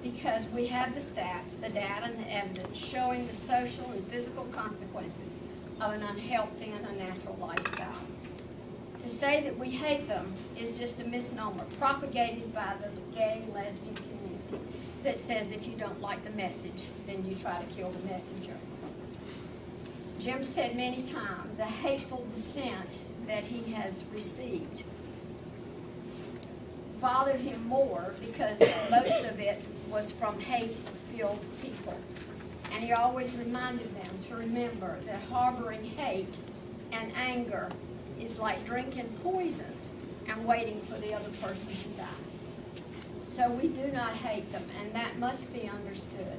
because we have the stats, the data, and the evidence showing the social and physical consequences of an unhealthy and unnatural lifestyle. To say that we hate them is just a misnomer propagated by the gay, lesbian community that says if you don't like the message, then you try to kill the messenger. Jim said many times the hateful dissent that he has received bothered him more because most of it was from hate-filled people. And he always reminded them to remember that harboring hate and anger is like drinking poison and waiting for the other person to die. So we do not hate them, and that must be understood.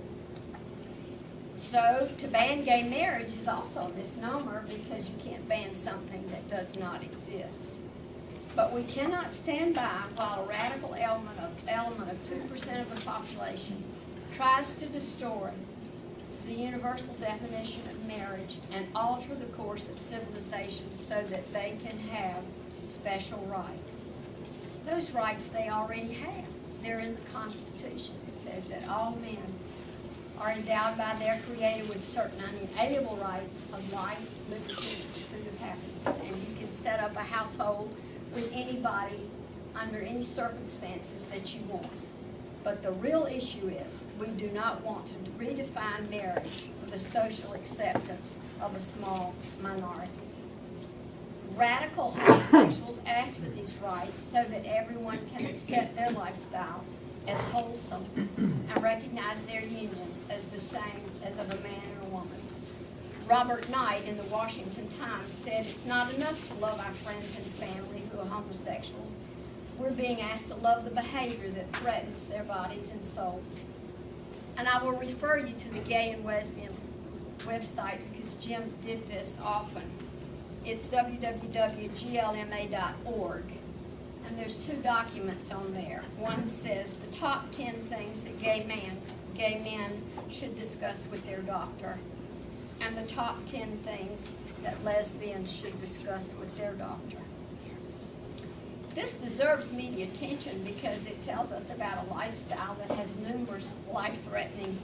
So to ban gay marriage is also a misnomer because you can't ban something that does not exist. But we cannot stand by while a radical element of 2% of the population tries to destroy the universal definition of marriage and alter the course of civilization so that they can have special rights. Those rights they already have. They're in the Constitution. It says that all men are endowed by their Creator with certain unalienable rights of life, liberty, and pursuit of happiness. And you can set up a household with anybody under any circumstances that you want. But the real issue is we do not want to redefine marriage for the social acceptance of a small minority. Radical homosexuals ask for these rights so that everyone can accept their lifestyle as wholesome and recognize their union as the same as of a man and a woman. Robert Knight in the Washington Times said it's not enough to love our friends and family who are homosexuals. We're being asked to love the behavior that threatens their bodies and souls. And I will refer you to the Gay and Lesbian website because Jim did this often. It's www.glma.org. And there's 2 documents on there. One says the top 10 things that gay men should discuss with their doctor, and the top 10 things that lesbians should discuss with their doctor. This deserves media attention because it tells us about a lifestyle that has numerous life-threatening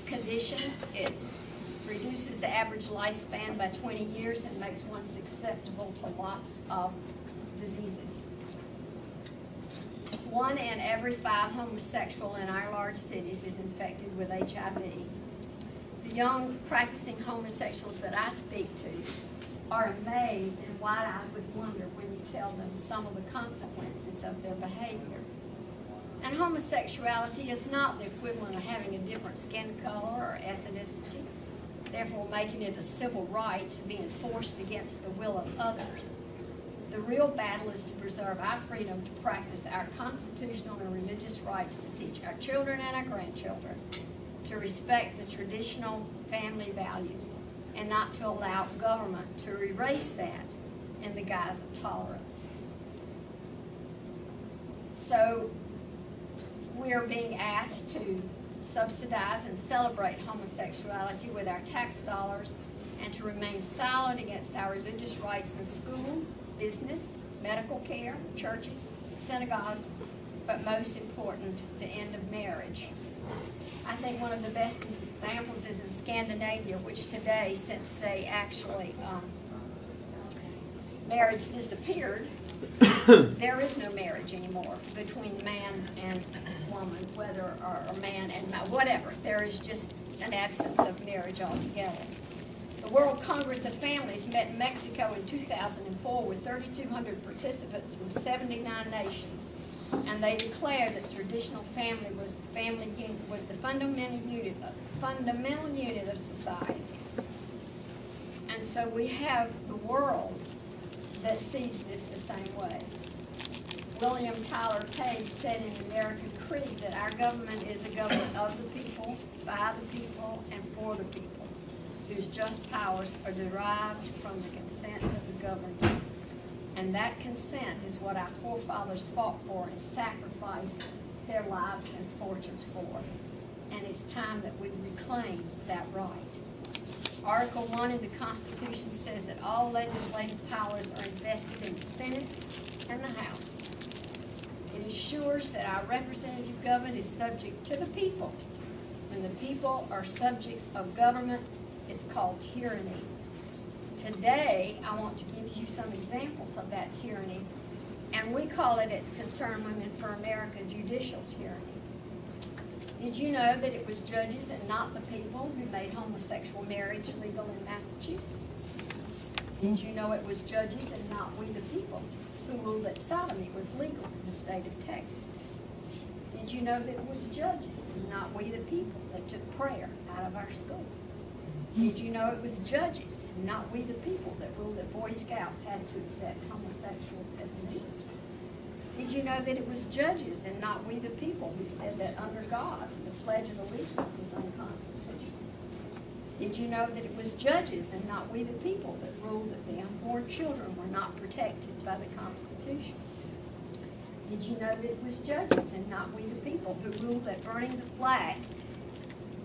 conditions. It reduces the average lifespan by 20 years and makes one susceptible to lots of diseases. 1 in every 5 homosexual in our large cities is infected with HIV. The young practicing homosexuals that I speak to are amazed and wide-eyed with wonder when you tell them some of the consequences of their behavior. And homosexuality is not the equivalent of having a different skin color or ethnicity, therefore making it a civil right to be enforced against the will of others. The real battle is to preserve our freedom to practice our constitutional and religious rights to teach our children and our grandchildren to respect the traditional family values and not to allow government to erase that in the guise of tolerance. So we are being asked to subsidize and celebrate homosexuality with our tax dollars and to remain silent against our religious rights in school, business, medical care, churches, synagogues, but most important, the end of marriage. I think one of the best examples is in Scandinavia, which today, since they actually, marriage disappeared, there is no marriage anymore between man and woman, whether, or man and whatever. There is just an absence of marriage altogether. The World Congress of Families met in Mexico in 2004 with 3,200 participants from 79 nations. And they declared that traditional family was the fundamental unit of society. And so we have the world that sees this the same way. William Tyler Page said in the American Creed that our government is a government of the people, by the people, and for the people, whose just powers are derived from the consent of the governed. And that consent is what our forefathers fought for and sacrificed their lives and fortunes for. And it's time that we reclaim that right. Article 1 in the Constitution says that all legislative powers are invested in the Senate and the House. It ensures that our representative government is subject to the people. When the people are subjects of government, it's called tyranny. Today, I want to give you some examples of that tyranny, and we call it at Concerned Women for America judicial tyranny. Did you know that it was judges and not the people who made homosexual marriage legal in Massachusetts? Did you know it was judges and not we the people who ruled that sodomy was legal in the state of Texas? Did you know that it was judges and not we the people that took prayer out of our school? Did you know it was judges and not we the people that ruled that Boy Scouts had to accept homosexuals as leaders? Did you know that it was judges and not we the people who said that under God the Pledge of Allegiance was unconstitutional? Did you know that it was judges and not we the people that ruled that the unborn children were not protected by the Constitution? Did you know that it was judges and not we the people who ruled that burning the flag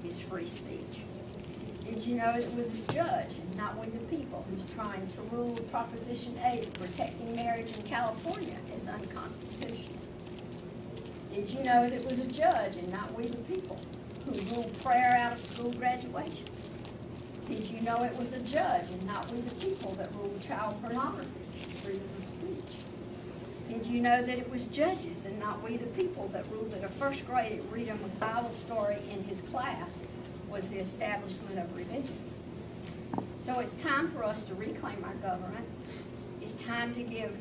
is free speech? Did you know it was a judge and not we the people who's trying to rule Proposition 8 protecting marriage in California is unconstitutional? Did you know that it was a judge and not we the people who ruled prayer out of school graduations? Did you know it was a judge and not we the people that ruled child pornography as freedom of speech? Did you know that it was judges and not we the people that ruled that a first grade read him a Bible story in his class was the establishment of religion? So it's time for us to reclaim our government. It's time to give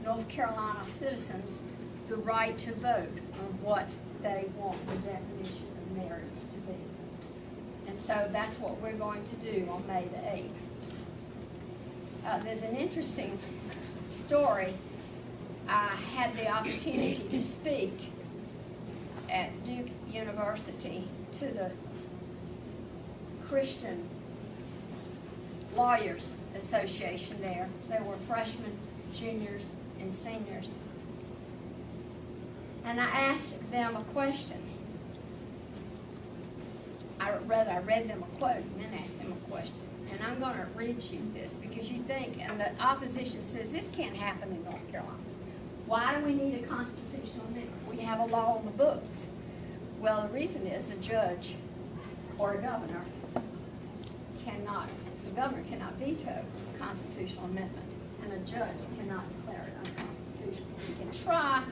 North Carolina citizens the right to vote on what they want the definition of marriage to be. And so that's what we're going to do on May the 8th. There's an interesting story. I had the opportunity to speak at Duke University to the Christian Lawyers Association there. There were freshmen, juniors, and seniors. And I asked them a question. I read them a quote and then asked them a question. And I'm going to read you this because you think, and the opposition says, this can't happen in North Carolina. Why do we need a constitutional amendment? We have a law on the books. Well, the reason is the judge or a governor the governor cannot veto a constitutional amendment, and a judge cannot declare it unconstitutional. You can try,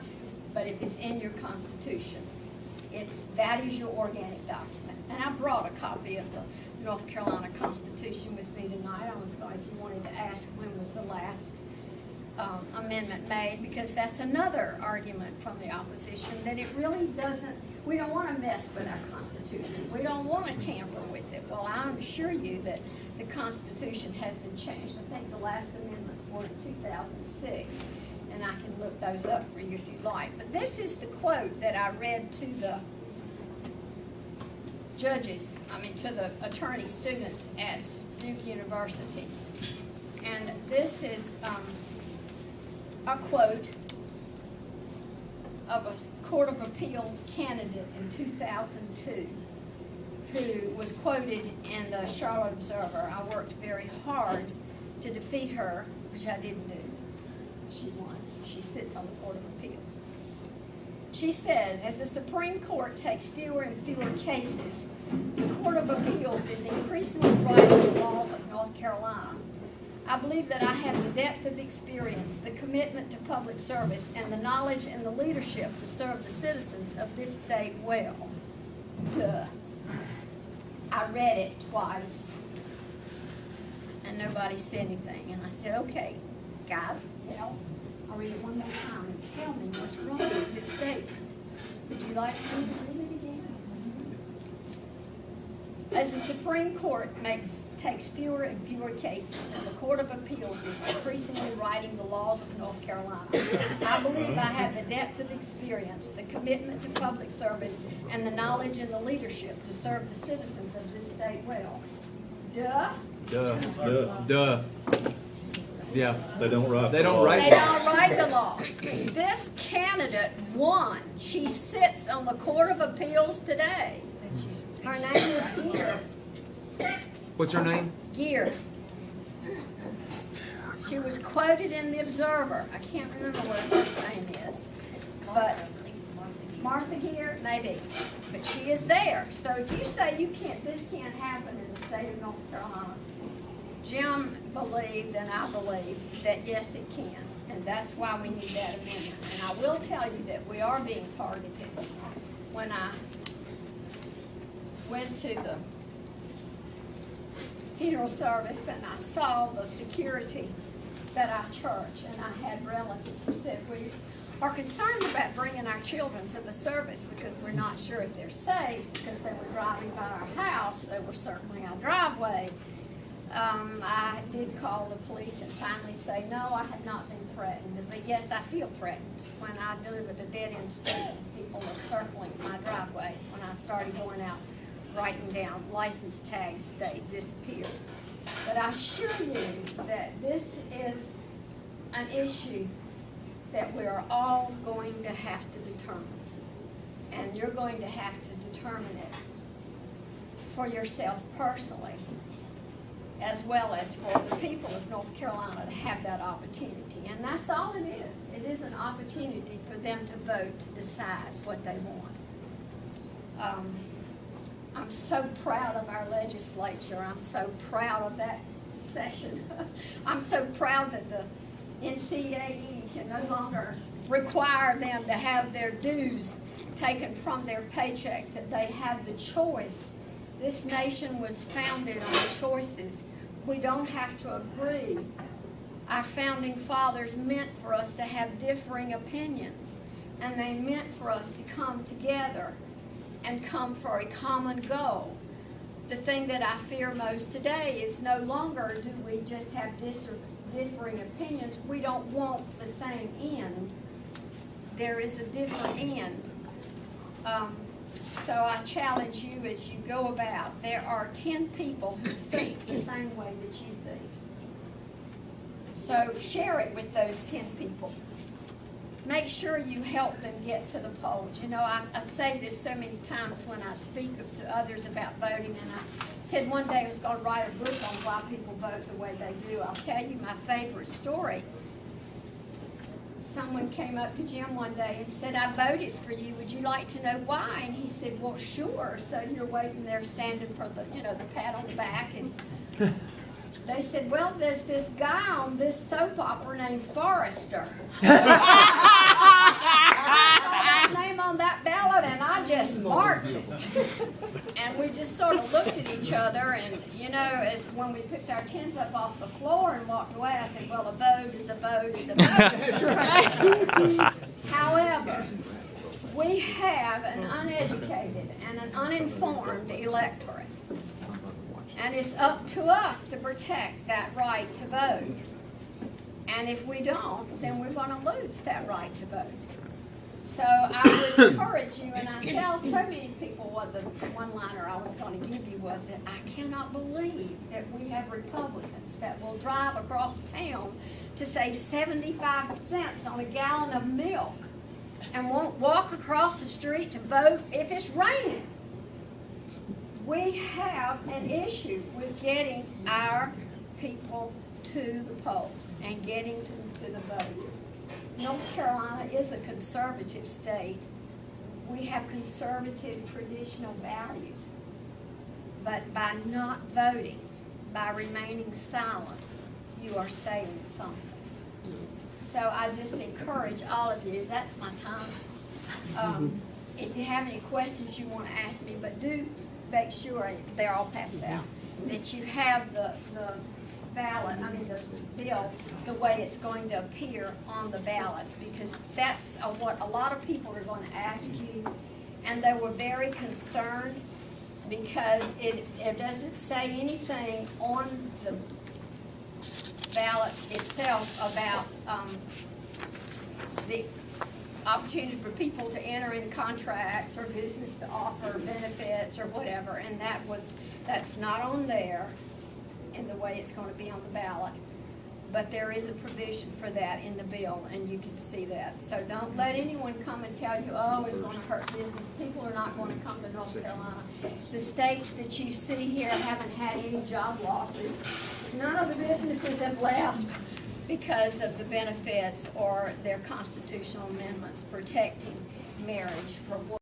but if it's in your constitution, that is your organic document. And I brought a copy of the North Carolina Constitution with me tonight. I was going, if you wanted to ask when was the last amendment made, because that's another argument from the opposition, that it really doesn't, we don't want to mess with our Constitution. We don't want to tamper with it. Well, I assure you that the Constitution has been changed. I think the last amendments were in 2006, and I can look those up for you if you'd like. But this is the quote that I read to the to the attorney students at Duke University. And this is a quote of a Court of Appeals candidate in 2002 who was quoted in the Charlotte Observer. I worked very hard to defeat her, which I didn't do. She won. She sits on the Court of Appeals. She says, as the Supreme Court takes fewer and fewer cases, the Court of Appeals is increasingly writing the laws of North Carolina. I believe that I have the depth of experience, the commitment to public service, and the knowledge and the leadership to serve the citizens of this state well. Duh. I read it twice, and nobody said anything. And I said, okay, guys, gals, I'll read it one more time and tell me what's wrong with this statement. Would you like me to read it again? As the Supreme Court takes fewer and fewer cases, and the Court of Appeals is increasingly writing the laws of North Carolina, I believe I have the depth of experience, the commitment to public service, and the knowledge and the leadership to serve the citizens of this state well. Duh. Duh. Duh. Duh. Yeah. They don't write They don't write the laws. This candidate won. She sits on the Court of Appeals today. Her name is Gear. What's her name? Gear. She was quoted in the Observer. I can't remember what her first name is. But Martha here? Maybe. But she is there. So if you say this can't happen in the state of North Carolina, Jim believed and I believe that yes, it can. And that's why we need that amendment. And I will tell you that we are being targeted. When I went to the funeral service and I saw the security at our church, and I had relatives who said, we are concerned about bringing our children to the service because we're not sure if they're safe, because they were driving by our house, they were circling our driveway. I did call the police and finally say, no, I have not been threatened. But yes, I feel threatened when I delivered a dead-end street and people are circling my driveway. When I started going out writing down license tags, they disappeared. But I assure you that this is an issue that we are all going to have to determine. And you're going to have to determine it for yourself personally, as well as for the people of North Carolina to have that opportunity. And that's all it is. It is an opportunity for them to vote, to decide what they want. I'm so proud of our legislature. I'm so proud of that session. I'm so proud that the NCAE can no longer require them to have their dues taken from their paychecks, that they have the choice. This nation was founded on choices. We don't have to agree. Our founding fathers meant for us to have differing opinions, and they meant for us to come together and come for a common goal. The thing that I fear most today is no longer do we just have differing opinions. We don't want the same end. There is a different end. So I challenge you as you go about. There are 10 people who think the same way that you think. So share it with those 10 people. Make sure you help them get to the polls. You know, I say this so many times when I speak to others about voting, and I said one day I was going to write a book on why people vote the way they do. I'll tell you my favorite story. Someone came up to Jim one day and said, I voted for you. Would you like to know why? And he said, well, sure. So you're waiting there standing for the, you know, the pat on the back. And they said, well, there's this guy on this soap opera named Forrester. I saw that name on that ballot and I just marked it. And we just sort of looked at each other, and you know, as when we picked our chins up off the floor and walked away, I said, well, a vote is a vote is a vote. However, we have an uneducated and an uninformed electorate. And it's up to us to protect that right to vote. And if we don't, then we're going to lose that right to vote. So I would encourage you, and I tell so many people what the one-liner I was going to give you was that I cannot believe that we have Republicans that will drive across town to save 75 cents on a gallon of milk and won't walk across the street to vote if it's raining. We have an issue with getting our people to the polls and getting them to the vote. North Carolina is a conservative state. We have conservative traditional values. But by not voting, by remaining silent, you are saying something. So I just encourage all of you, that's my time. If you have any questions you want to ask me, but do make sure they're all passed out, that you have the ballot, the bill, the way it's going to appear on the ballot, because that's what a lot of people are going to ask you, and they were very concerned because it doesn't say anything on the ballot itself about the opportunity for people to enter in contracts or business to offer benefits or whatever, and that's not on there in the way it's going to be on the ballot. But there is a provision for that in the bill, and you can see that. So don't let anyone come and tell you, oh, it's going to hurt business. People are not going to come to North Carolina. The states that you see here haven't had any job losses. None of the businesses have left because of the benefits or their constitutional amendments protecting marriage for what